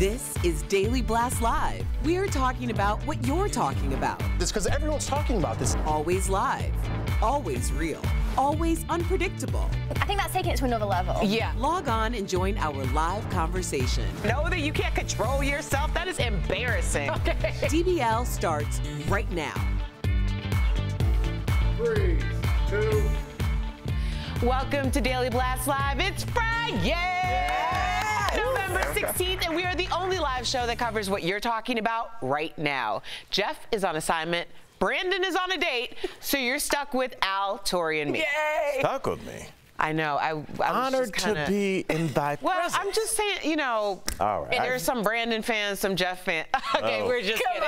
This is Daily Blast Live. We're talking about what you're talking about. It's because everyone's talking about this. Always live, always real, always unpredictable. I think that's taking it to another level. Yeah. Log on and join our live conversation. Know that you can't control yourself? That is embarrassing. Okay. DBL starts right now. 3, 2. Welcome to Daily Blast Live. It's Friday, November 16th, and we are the only live show that covers what you're talking about right now. Jeff is on assignment. Brandon is on a date, so you're stuck with Al, Tori, and me. Yay! Stuck with me. I know. I was honored just kinda... to be in thy presence. Well, I'm just saying, you know, all right. There's some Brandon fans, some Jeff fans. Okay, we're just kidding.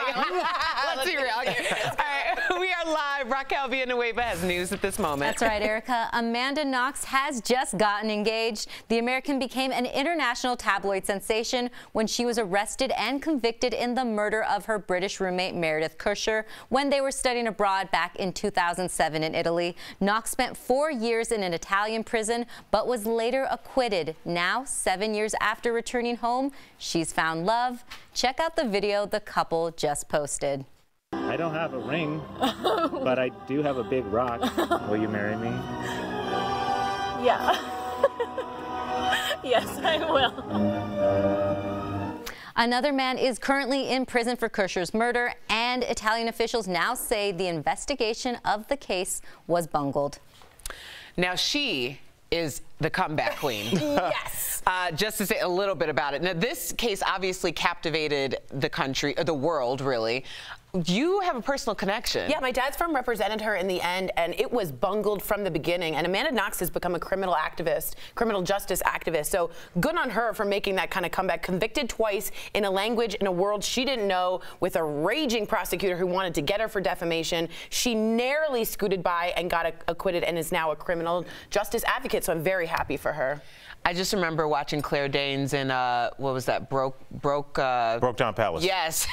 Let's be real. All right, we are live. Raquel Villanueva has news at this moment. That's right, Erica. Amanda Knox has just gotten engaged. The American became an international tabloid sensation when she was arrested and convicted in the murder of her British roommate Meredith Kercher when they were studying abroad back in 2007 in Italy. Knox spent 4 years in an Italian prison, but was later acquitted. Now, 7 years after returning home, she's found love. Check out the video the couple just posted. I don't have a ring, but I do have a big rock. Will you marry me? Yeah. Yes, I will. Another man is currently in prison for Kercher's murder, and Italian officials now say the investigation of the case was bungled. Now she is the comeback queen. Yes. Just to say a little bit about it. Now, this case obviously captivated the country, or the world, really. You have a personal connection. Yeah, my dad's firm represented her in the end, and it was bungled from the beginning. And Amanda Knox has become a criminal activist, criminal justice activist. So good on her for making that kind of comeback. Convicted twice in a language, in a world she didn't know, with a raging prosecutor who wanted to get her for defamation. She narrowly scooted by and got acquitted and is now a criminal justice advocate. So I'm very happy for her. I just remember watching Claire Danes in, what was that, Brokedown Palace. Yes.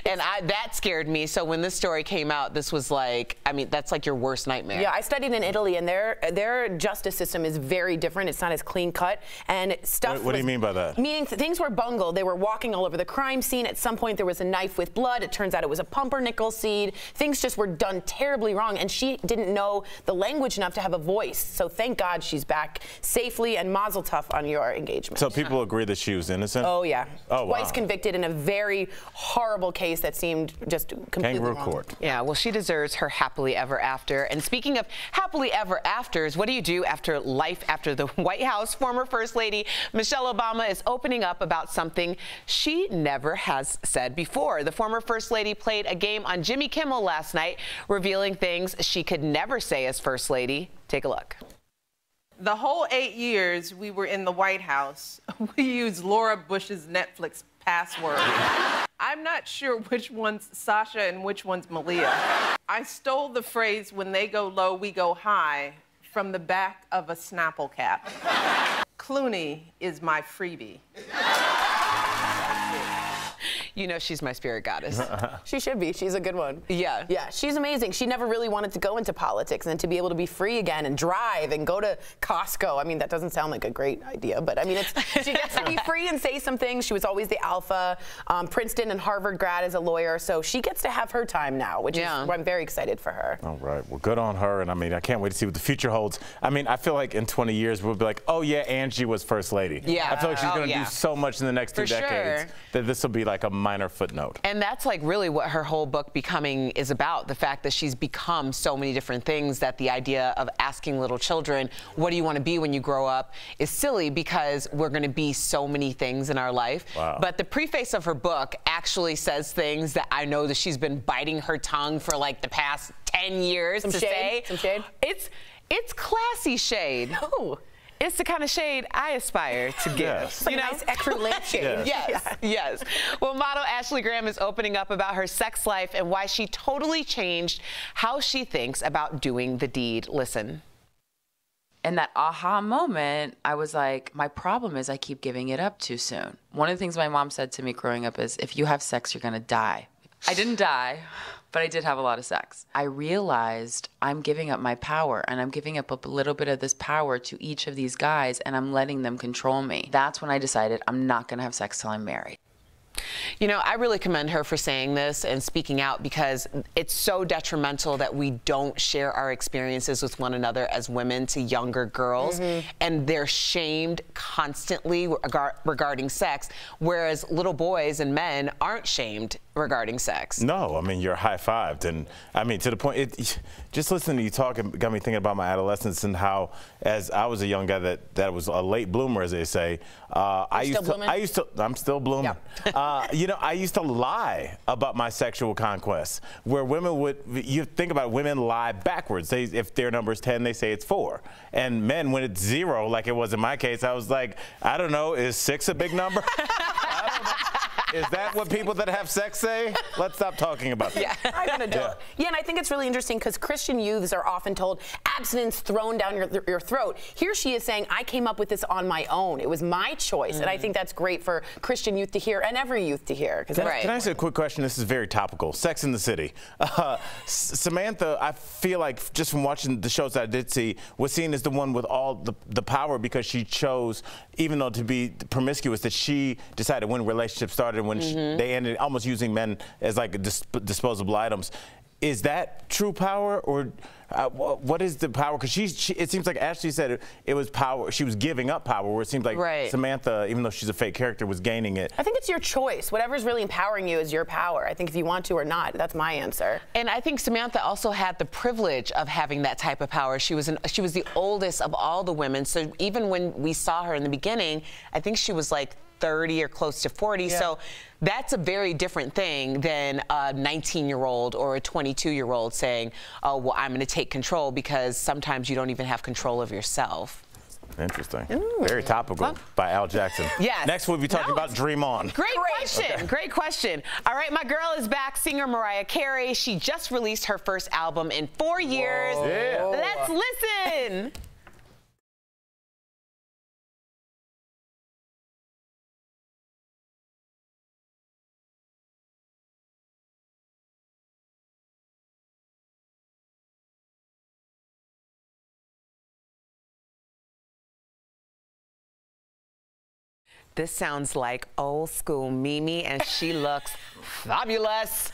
And that scared me. So when this story came out, this was like, I mean, that's like your worst nightmare. Yeah, I studied in Italy, and their justice system is very different. It's not as clean cut, and stuff. What do you mean by that? Meaning things were bungled. They were walking all over the crime scene. At some point, there was a knife with blood. It turns out it was a pumpernickel seed. Things just were done terribly wrong, and she didn't know the language enough to have a voice. So thank God she's back safely, and mazel tov on your engagement. So people agree that she was innocent? Oh, yeah. Oh, wow. Twice convicted in a very horrible case that seemed just completely Kangaroo wrong. court. Yeah, well, she deserves her happily ever after. And speaking of happily ever afters, what do you do after life after the White House? Former First Lady Michelle Obama is opening up about something she never has said before. The former First Lady played a game on Jimmy Kimmel last night, revealing things she could never say as First Lady. Take a look. The whole 8 years we were in the White House, we used Laura Bush's Netflix password. I'm not sure which one's Sasha and which one's Malia. I stole the phrase, when they go low, we go high, from the back of a Snapple cap. Clooney is my freebie. You know she's my spirit goddess. She should be. She's a good one. Yeah. Yeah, she's amazing. She never really wanted to go into politics, and to be able to be free again and drive and go to Costco. I mean, that doesn't sound like a great idea, but I mean, she gets to be free and say some things. She was always the alpha. Princeton and Harvard grad as a lawyer, so she gets to have her time now, which is why I'm very excited for her. All right. Well, good on her, and I mean, I can't wait to see what the future holds. I mean, I feel like in 20 years, we'll be like, oh, yeah, Angie was First Lady. Yeah. I feel like she's going to do so much in the next 2 decades that this will be like a minor footnote. And that's like really what her whole book Becoming is about, the fact that she's become so many different things, that the idea of asking little children, what do you want to be when you grow up, is silly, because we're going to be so many things in our life. Wow. But the preface of her book actually says things that I know that she's been biting her tongue for like the past 10 years Some to shade? say. Some shade? It's classy shade. Oh. It's the kind of shade I aspire to give. Yes. You know, nice extra lampshade. Yes. Well, model Ashley Graham is opening up about her sex life and why she totally changed how she thinks about doing the deed. Listen. In that aha moment, I was like, my problem is I keep giving it up too soon. One of the things my mom said to me growing up is, if you have sex, you're gonna die. I didn't die, but I did have a lot of sex. I realized I'm giving up my power, and I'm giving up a little bit of this power to each of these guys, and I'm letting them control me. That's when I decided I'm not gonna have sex till I'm married. You know, I really commend her for saying this and speaking out, because it's so detrimental that we don't share our experiences with one another as women to younger girls, and they're shamed constantly regarding sex, whereas little boys and men aren't shamed regarding sex. No, I mean, you're high-fived, and I mean, to the point, just listening to you talk got me thinking about my adolescence and how, as I was a young guy that was a late bloomer, as they say, I'm still blooming. Yeah. You know, I used to lie about my sexual conquests, where women you think about it, women lie backwards. If their number is 10, they say it's 4. And men, when it's 0, like it was in my case, I was like, I don't know, is 6 a big number? I don't know. Is that what people that have sex say? Let's stop talking about that. Yeah, I'm gonna do it. Yeah, and I think it's really interesting because Christian youths are often told abstinence thrown down your throat. Here she is saying, I came up with this on my own. It was my choice. And I think that's great for Christian youth to hear and every youth to hear. Can I ask you a quick question? This is very topical. Sex in the City. Samantha, I feel like just from watching the shows that I did see, was seen as the one with all the power, because she chose, even though to be promiscuous, that she decided when relationships started, when they ended almost using men as like disposable items. Is that true power, or what is the power? Because it seems like Ashley said it was power. She was giving up power, where it seems like Samantha, even though she's a fake character, was gaining it. I think it's your choice. Whatever's really empowering you is your power. I think if you want to or not, that's my answer. And I think Samantha also had the privilege of having that type of power. She was the oldest of all the women. So even when we saw her in the beginning, I think she was like 30 or close to 40. Yeah. So that's a very different thing than a 19-year-old or a 22-year-old saying, oh, well, I'm going to take control, because sometimes you don't even have control of yourself. Interesting. Very topical by Al Jackson. Yes. Next, we'll be talking about Dream On. Great question. Okay. Great question. All right, my girl is back, singer Mariah Carey. She just released her first album in 4 years. Yeah. Let's listen. This sounds like old school Mimi, and she looks fabulous.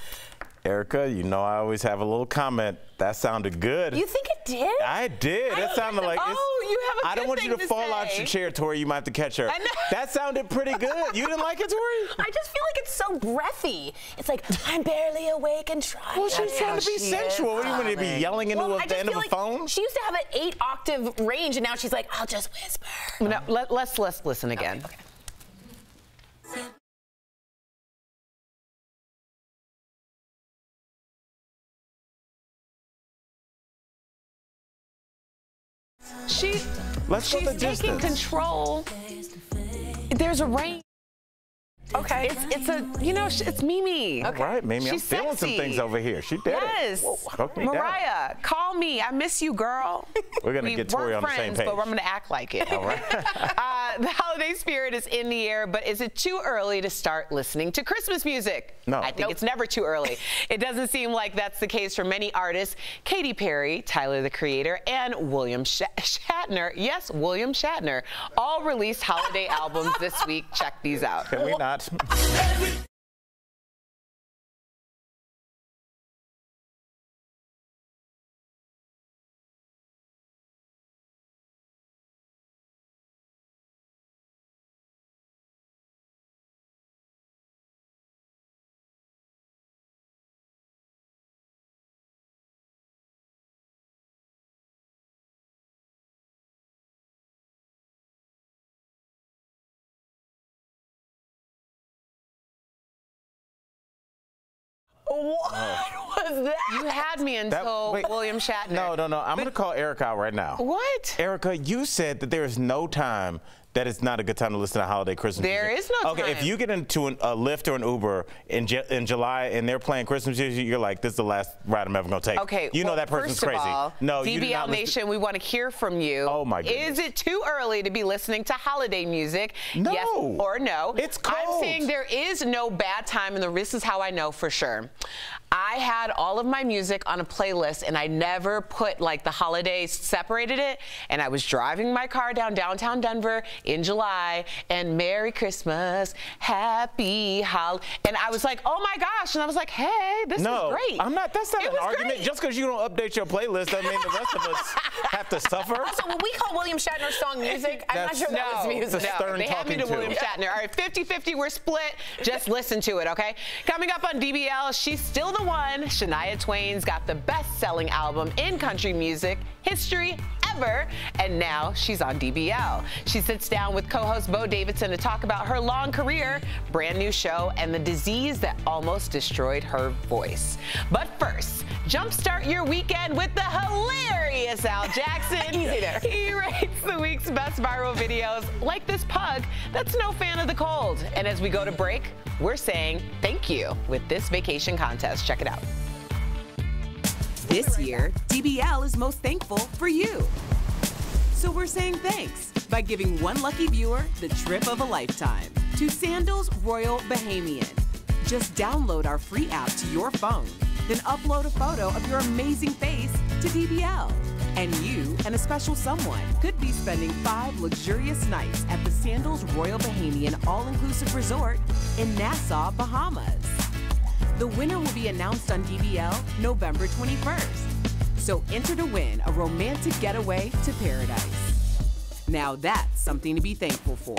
Erica, you know I always have a little comment. That sounded good. You think it did? I did. It sounded like you have a good I don't want you to fall say. out your chair, Tori. You might have to catch her. That sounded pretty good. You didn't like it, Tori? I just feel like it's so breathy. It's like, I'm barely awake and trying. Well, she's trying to be sensual. What do you want to be yelling into the end of a phone? She used to have an 8-octave range, and now she's like, I'll just whisper. No, let's listen again. Okay. She's taking control. There's a range. Okay. It's Mimi. Okay. Right, Mimi. I'm feeling some things over here. She did it. Yes. Mariah, call me. I miss you, girl. We're going to get Tori on the same page. But I'm going to act like it. All right. The holiday spirit is in the air, but is it too early to start listening to Christmas music? No. I think it's never too early. It doesn't seem like that's the case for many artists. Katy Perry, Tyler, the Creator, and William Shatner, yes, William Shatner, all released holiday albums this week. Check these out. Can we not? What was that? You had me until William Shatner. No. I'm going to call Erica out right now. What? Erica, you said that there is no time that it's not a good time to listen to holiday Christmas music. There is no time. Okay, if you get into a Lyft or an Uber in July and they're playing Christmas music, you're like, this is the last ride I'm ever going to take. Okay, you know that person's crazy. First of all, no, DBL you do not Nation, we want to hear from you. Oh, my goodness. Is it too early to be listening to holiday music? No. Yes or no? It's cold. I'm saying there is no bad time, and this is how I know for sure. I had all of my music on a playlist, and I never put like the holidays, separated it. And I was driving my car down downtown Denver in July, and Merry Christmas, Happy Holiday. And I was like, oh my gosh. And I was like, hey, this is great. I'm not, that's not It an was argument. great. Just because you don't update your playlist doesn't mean the rest of us have to suffer. Also, when we call William Shatner's song music, I'm not sure that was music. Stern they have me to William Shatner. All right, 50-50, we're split. Just listen to it, okay? Coming up on DBL, she's still the one. Shania Twain's got the best-selling album in country music history ever, and now she's on DBL. She sits down with co-host Bo Davidson to talk about her long career, brand new show, and the disease that almost destroyed her voice. But first, jumpstart your weekend with the hilarious Al Jackson. Easy there. He rates the week's best viral videos, like this pug that's no fan of the cold. And as we go to break, we're saying thank you with this vacation contest. Check it out. This year, DBL is most thankful for you. So we're saying thanks by giving one lucky viewer the trip of a lifetime to Sandals Royal Bahamian. Just download our free app to your phone, then upload a photo of your amazing face to DBL. And you and a special someone could be spending 5 luxurious nights at the Sandals Royal Bahamian All-Inclusive Resort in Nassau, Bahamas. The winner will be announced on DBL November 21st. So enter to win a romantic getaway to paradise. Now that's something to be thankful for.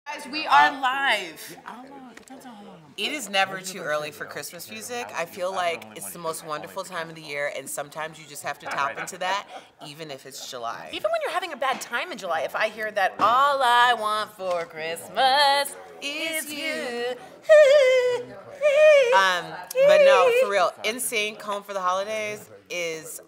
Guys, we are live. It is never too early for Christmas music. I feel like it's the most wonderful time of the year, and sometimes you just have to tap into that, even if it's July. Even when you're having a bad time in July, if I hear that all I want for Christmas is you. But no, for real, NSYNC, Home for the Holidays is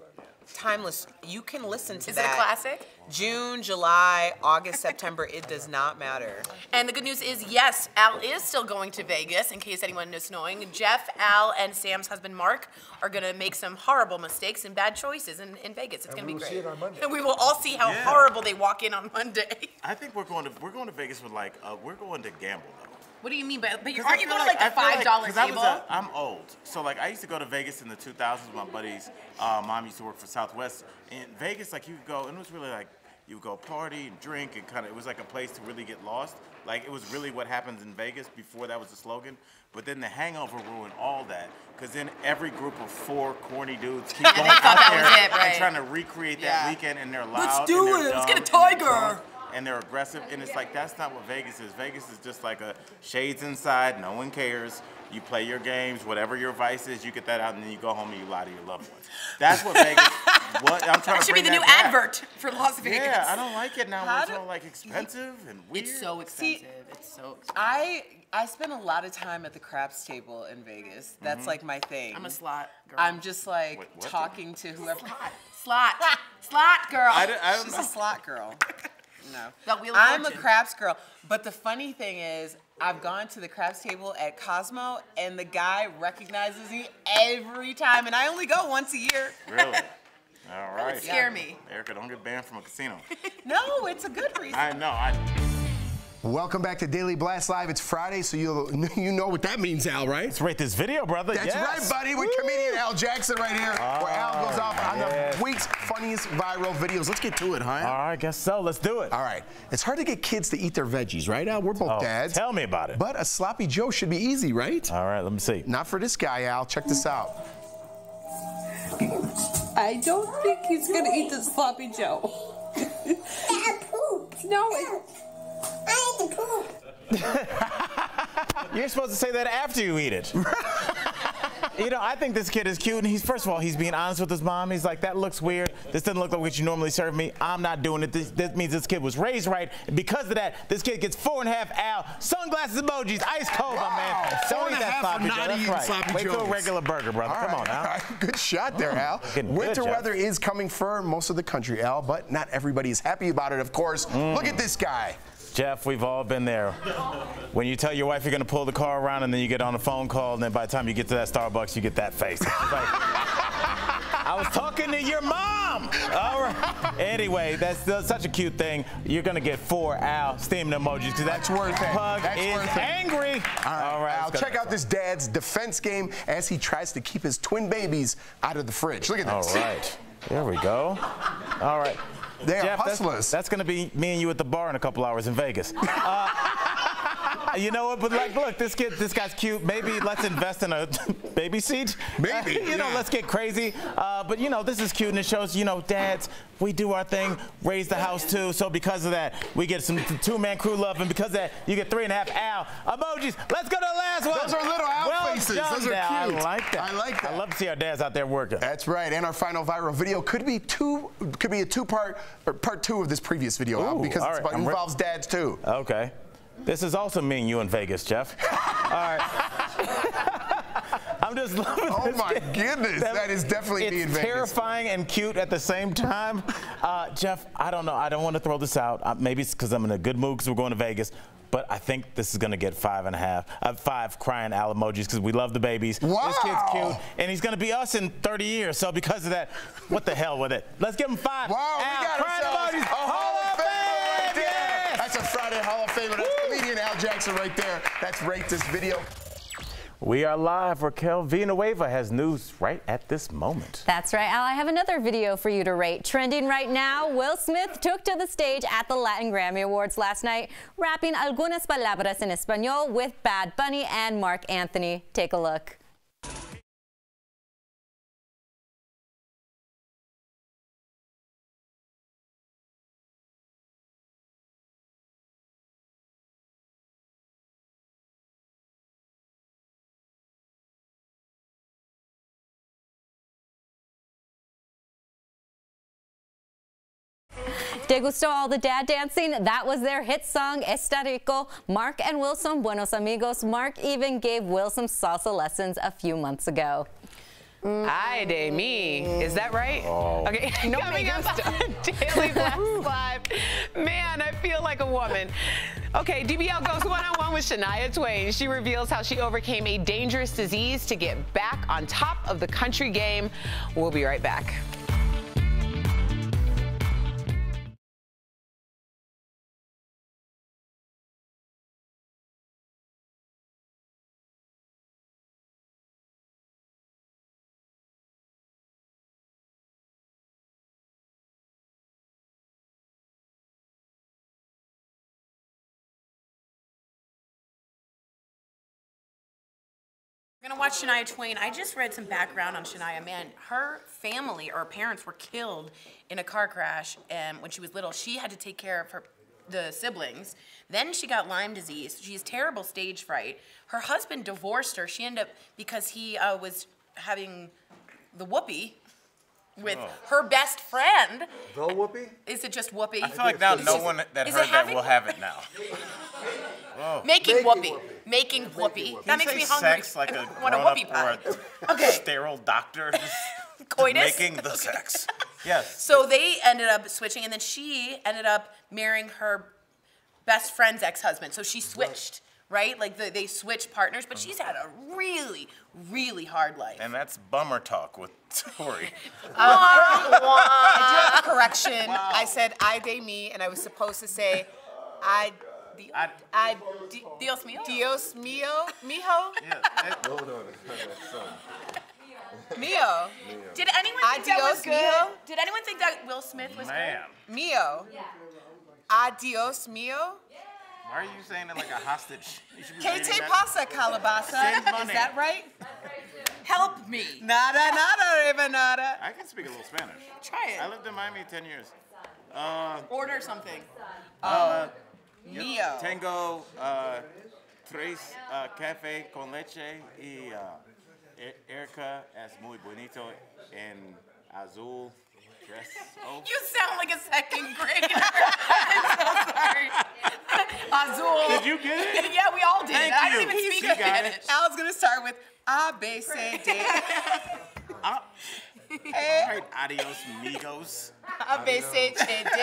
timeless. You can listen to that. Is it a classic? June, July, August, September, it does not matter. And the good news is, yes, Al is still going to Vegas, in case anyone is knowing. Jeff, Al, and Sam's husband, Mark, are going to make some horrible mistakes and bad choices in Vegas. It's going to be great. See it on Monday. And we will all see how horrible they walk in on Monday. I think we're going to Vegas with like we're going to gamble though. What do you mean? But aren't you going to like the $5 table? I'm old. So like I used to go to Vegas in the 2000s with my buddies. Mom used to work for Southwest. In Vegas, like you could go, and it was really like you would go party and drink and kind of, it was like a place to really get lost. Like it was really what happens in Vegas before that was the slogan. But then the hangover ruined all that. Because then every group of 4 corny dudes keep going out there and trying to recreate that weekend, and they're loud. Let's do it. Let's get a tiger. And they're aggressive, and it's like that's not what Vegas is. Vegas is just like a shades inside, no one cares. You play your games, whatever your vice is, you get that out, and then you go home and you lie to your loved ones. That's what Vegas. What I'm trying that should to bring be the new back. advert for Las Vegas. Yeah, I don't like it now. It's all like expensive and weird. It's so expensive. It's so expensive. I spend a lot of time at the craps table in Vegas. That's like my thing. I'm a slot girl. I'm just like talking to whoever. Slot girl. She's a slot girl. No, Wheel of I'm a Fortune. craps girl. But the funny thing is, I've gone to the craps table at Cosmo, and the guy recognizes me every time, and I only go once a year. Really? All right. That would scare me. Erica, don't get banned from a casino. No, it's a good reason. I know. Welcome back to Daily Blast Live. It's Friday, so you know what that means, Al, right? Let's rate this video, brother. That's right, buddy. With comedian Al Jackson right here, where Al goes off on the week's funniest viral videos. Let's get to it, huh? All right, I guess so. Let's do it. All right. It's hard to get kids to eat their veggies, right, Al? We're both dads. Tell me about it. But a sloppy Joe should be easy, right? All right, let me see. Not for this guy, Al. Check this out. I don't think he's gonna eat the sloppy Joe. That poop. No, I ate the poop. You're supposed to say that after you eat it. You know, I think this kid is cute, and first of all, he's being honest with his mom. He's like, that looks weird. This doesn't look like what you normally serve me. I'm not doing it. This means this kid was raised right, and because of that, this kid gets 4.5 Al. Sunglasses emojis, ice cold, my man. Don't eat that sloppy Joe. That's right. Wait till a regular burger, brother. Come on, Al. All right. Good shot there, Al. Winter weather is coming for most of the country, Al, but not everybody is happy about it, of course. Look at this guy. Jeff, we've all been there. When you tell your wife you're going to pull the car around and then you get on a phone call and then by the time you get to that Starbucks, you get that face. It's like, I was talking to your mom. All right. Anyway, that's such a cute thing. You're going to get 4 Al steaming emojis because that's worth it. Pug is angry. All right, Al, check out this dad's defense game as he tries to keep his twin babies out of the fridge. Look at this. All right. There we go. All right. They Jeff, are hustlers. That's going to be me and you at the bar in a couple hours in Vegas. You know what? But like, look, this guy's cute. Maybe let's invest in a baby seat. Maybe. You know, let's get crazy. But you know, this is cute, and it shows, you know, dads, we do our thing, raise the house too. So because of that, we get some 2-man crew love, and because of that, you get 3.5 Al emojis. Let's go to the last one. Those are little Al faces. Those are cute. I like that. I like that. I love to see our dads out there working. That's right. And our final viral video could be a two-part, or part 2 of this previous video, Al, because it involves dads too. Okay. This is also me and you in Vegas, Jeff. All right. I'm just loving this. Oh my goodness, that is definitely me in Vegas. It's terrifying and cute at the same time. Jeff, I don't know. I don't want to throw this out. Maybe it's because I'm in a good mood because we're going to Vegas. But I think this is going to get 5 crying Al emojis because we love the babies. Wow. This kid's cute, and he's going to be us in 30 years. So because of that, what the hell with it? Let's give him 5 wow, Al we got crying emojis. A Hall of Famer right there. Yes. That's a Friday Hall of Famer. That's comedian Al Jackson right there. That's Rate This Video. We are live. Raquel Villanueva has news right at this moment. That's right, Al. I have another video for you to rate. Trending right now, Will Smith took to the stage at the Latin Grammy Awards last night, rapping algunas palabras en español with Bad Bunny and Marc Anthony. Take a look. ¿Te gustó all the dad dancing? That was their hit song, Está Rico. Marc and Will son buenos amigos. Marc even gave Will some salsa lessons a few months ago. Ay de mi. Is that right? Oh. Okay, coming up on Daily Blast Live. Man, I feel like a woman. Okay, DBL goes one-on-one with Shania Twain. She reveals how she overcame a dangerous disease to get back on top of the country game. We'll be right back. We're gonna watch Shania Twain. I just read some background on Shania. Man, her family or parents were killed in a car crash, and when she was little, she had to take care of the siblings. Then she got Lyme disease. She has terrible stage fright. Her husband divorced her. She ended up because he was having the whoopee with her best friend. The whoopee? Is it just whoopee? I feel like now no one that heard that will have it now. Oh. Making whoopee. Making whoopee. That makes me hungry. Sex like a want a whoopee pie. Okay. Sterile doctor. Coitus? Making the sex. Yes. So they ended up switching, and then she ended up marrying her best friend's ex-husband. So she switched, right? Like they switched partners, but she's had a really, really hard life. And that's bummer talk with Tori. I did a correction. Wow. I said I de mi, and I was supposed to say Dios mío. Dios mío, mijo. Yeah. Mio. Did anyone think that was good? Did anyone think that Will Smith was good? Mio. Adios mio. Why are you saying it like a hostage? Que te pasa, calabasa? Is that right? Help me. Nada, even nada. I can speak a little Spanish. Try it. I lived in Miami 10 years. Order something. Mio. Tengo 3 café con leche y Erica es muy bonito en azul dress. Oh. You sound like a second grader. I'm so sorry. Azul. Did you get it? Yeah, we all did. Thank I you. don't even speak She got Spanish. it. Al's gonna start with A, B, C, D. All right, adios, amigos. A, B, C, D, D.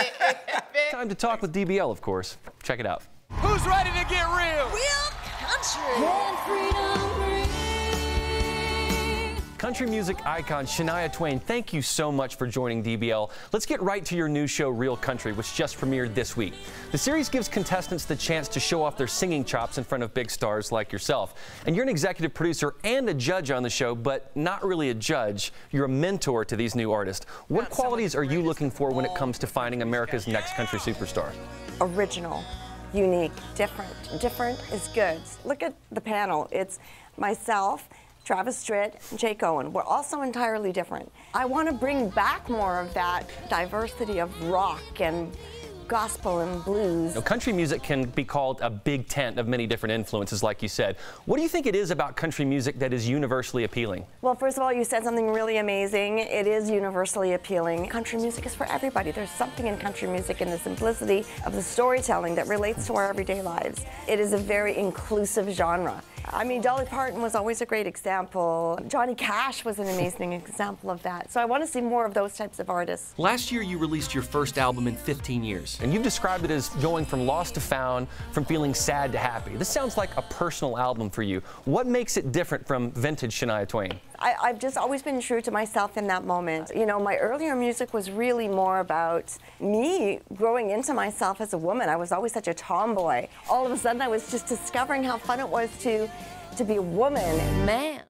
Time to talk with DBL, of course. Check it out. Who's ready to get real? Real country. Country music icon Shania Twain, thank you so much for joining DBL. Let's get right to your new show, Real Country, which just premiered this week. The series gives contestants the chance to show off their singing chops in front of big stars like yourself. And you're an executive producer and a judge on the show, but not really a judge. You're a mentor to these new artists. What qualities are you looking for when it comes to finding America's next country superstar? Original, unique, different. Different is good. Look at the panel. It's myself, Travis Tritt, and Jake Owen. We're also entirely different. I want to bring back more of that diversity of rock and gospel and blues. Now, country music can be called a big tent of many different influences, like you said. What do you think it is about country music that is universally appealing? Well, first of all, you said something really amazing. It is universally appealing. Country music is for everybody. There's something in country music in the simplicity of the storytelling that relates to our everyday lives. It is a very inclusive genre. I mean, Dolly Parton was always a great example. Johnny Cash was an amazing example of that. So I want to see more of those types of artists. Last year, you released your first album in 15 years, and you've described it as going from lost to found, from feeling sad to happy. This sounds like a personal album for you. What makes it different from vintage Shania Twain? I've just always been true to myself in that moment. You know, my earlier music was really more about me growing into myself as a woman. I was always such a tomboy. All of a sudden, I was just discovering how fun it was to be a woman. Man.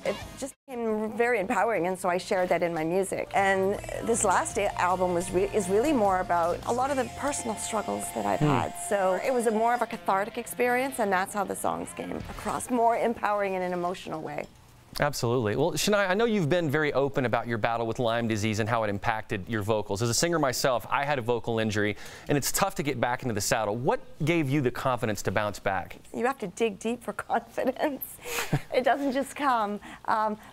It just became very empowering, and so I shared that in my music. And this last album is really more about a lot of the personal struggles that I've had. So it was more of a cathartic experience, and that's how the songs came across, more empowering in an emotional way. Absolutely. Well, Shania, I know you've been very open about your battle with Lyme disease and how it impacted your vocals. As a singer myself, I had a vocal injury, and it's tough to get back into the saddle. What gave you the confidence to bounce back? You have to dig deep for confidence. It doesn't just come.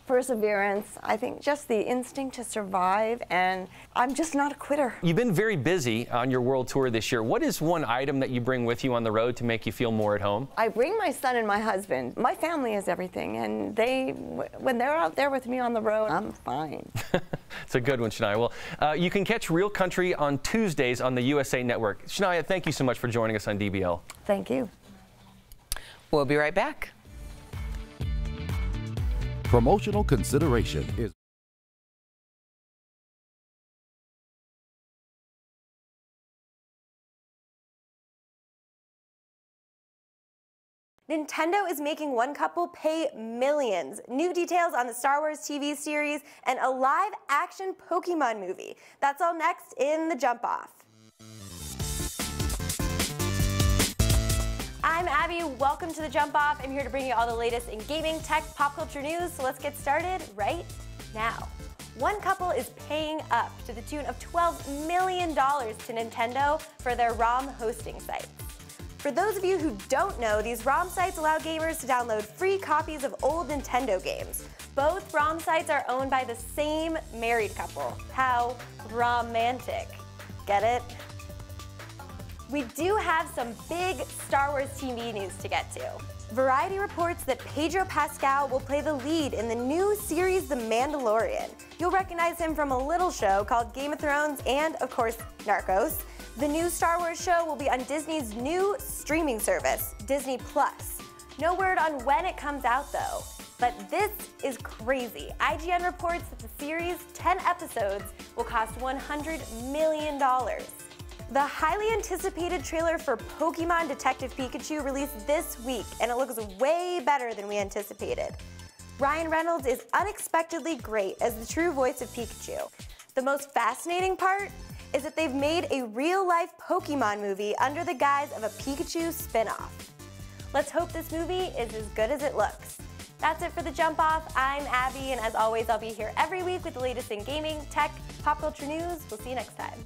Perseverance, I think just the instinct to survive, and I'm just not a quitter. You've been very busy on your world tour this year. What is one item that you bring with you on the road to make you feel more at home? I bring my son and my husband. My family is everything, and when they're out there with me on the road, I'm fine. It's a good one, Shania. Well, you can catch Real Country on Tuesdays on the USA Network. Shania, thank you so much for joining us on DBL. Thank you. We'll be right back. Promotional consideration is Nintendo is making one couple pay millions. New details on the Star Wars TV series and a live-action Pokemon movie. That's all next in The Jump Off. I'm Abby. Welcome to The Jump Off. I'm here to bring you all the latest in gaming, tech, pop culture news. So let's get started right now. One couple is paying up to the tune of $12 million to Nintendo for their ROM hosting sites. For those of you who don't know, these ROM sites allow gamers to download free copies of old Nintendo games. Both ROM sites are owned by the same married couple. How romantic. Get it? We do have some big Star Wars TV news to get to. Variety reports that Pedro Pascal will play the lead in the new series The Mandalorian. You'll recognize him from a little show called Game of Thrones and, of course, Narcos. The new Star Wars show will be on Disney's new streaming service, Disney+. No word on when it comes out, though. But this is crazy. IGN reports that the series' 10 episodes will cost $100 million. The highly anticipated trailer for Pokemon Detective Pikachu released this week, and it looks way better than we anticipated. Ryan Reynolds is unexpectedly great as the true voice of Pikachu. The most fascinating part is that they've made a real-life Pokemon movie under the guise of a Pikachu spin-off. Let's hope this movie is as good as it looks. That's it for The Jump Off. I'm Abby, and as always, I'll be here every week with the latest in gaming, tech, pop culture news. We'll see you next time.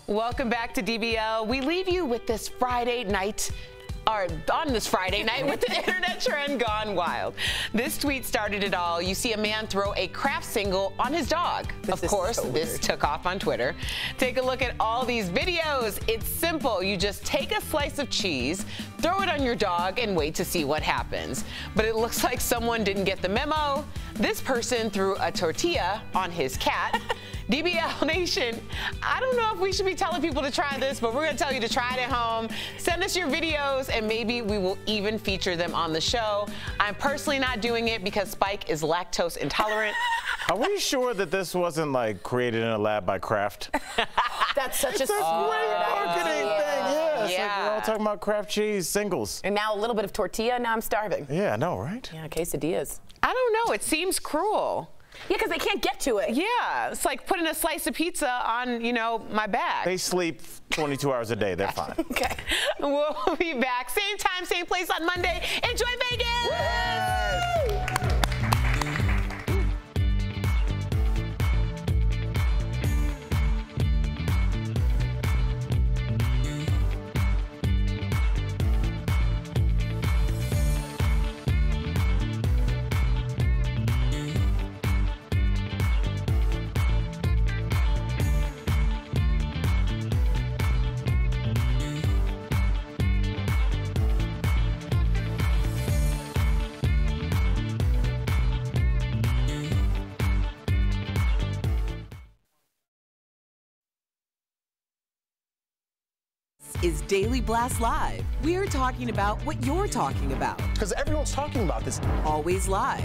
Welcome back to DBL. We leave you with this Friday night. On this Friday night with the internet trend gone wild. This tweet started it all. You see a man throw a Kraft single on his dog. Of course, this took off on Twitter. Take a look at all these videos. It's simple. You just take a slice of cheese, throw it on your dog, and wait to see what happens. But it looks like someone didn't get the memo. This person threw a tortilla on his cat. DBL Nation, I don't know if we should be telling people to try this, but we're going to tell you to try it at home. Send us your videos, and maybe we will even feature them on the show. I'm personally not doing it because Spike is lactose intolerant. Are we sure that this wasn't like created in a lab by Kraft? That's such a great marketing thing. Yeah, it's like we're all talking about Kraft cheese singles. And now a little bit of tortilla, now I'm starving. Yeah, I know, right? Yeah, quesadillas. I don't know. It seems cruel. Yeah, because they can't get to it. Yeah, it's like putting a slice of pizza on, you know, my back. They sleep 22 hours a day. They're fine. Okay. We'll be back. Same time, same place on Monday. Enjoy Vegas! Woo! Is Daily Blast Live. We're talking about what you're talking about. Because everyone's talking about this. Always live,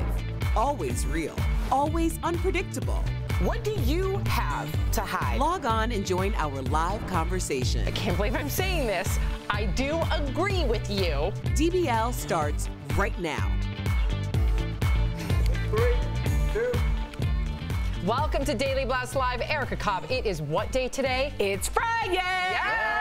always real, always unpredictable. What do you have to hide? Log on and join our live conversation. I can't believe I'm saying this. I do agree with you. DBL starts right now. 3, 2. Welcome to Daily Blast Live. Erica Cobb. It is what day today? It's Friday! Yes!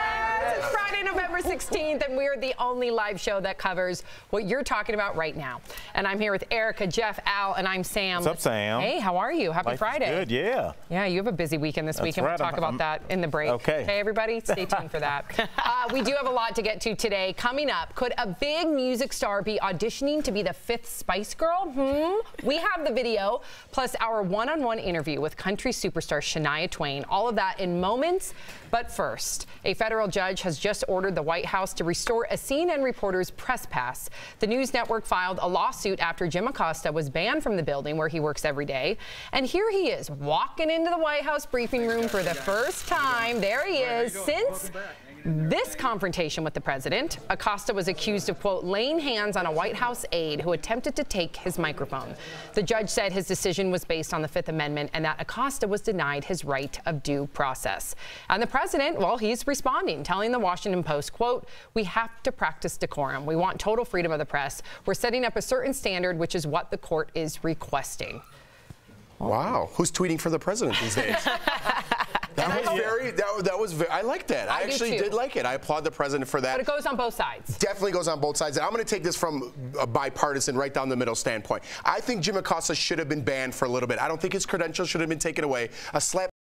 It's Friday, November 16th, and we're the only live show that covers what you're talking about right now. And I'm here with Erica, Jeff, Al, and I'm Sam. What's up, Sam? Hey, how are you? Happy Life Friday. Is good, yeah. Yeah, you have a busy weekend this week, and we'll talk about that in the break. Okay. Hey, everybody, stay tuned for that. We do have a lot to get to today. Coming up, could a big music star be auditioning to be the 5th Spice Girl? We have the video, plus our one-on-one interview with country superstar Shania Twain. All of that in moments. But first, a federal judge has just ordered the White House to restore a CNN reporter's press pass. The news network filed a lawsuit after Jim Acosta was banned from the building where he works every day. And here he is, walking into the White House briefing room for the first time. There he is since this confrontation with the president. Acosta was accused of, quote, laying hands on a White House aide who attempted to take his microphone. The judge said his decision was based on the Fifth Amendment and that Acosta was denied his right of due process. And the president, well, he's responding, telling the Washington Post, quote, we have to practice decorum. We want total freedom of the press. We're setting up a certain standard, which is what the court is requesting. Wow. Who's tweeting for the president these days? That was very, I like that. I actually did like it. I applaud the president for that. But it goes on both sides. Definitely goes on both sides. And I'm going to take this from a bipartisan, right down the middle standpoint. I think Jim Acosta should have been banned for a little bit. I don't think his credentials should have been taken away. A slap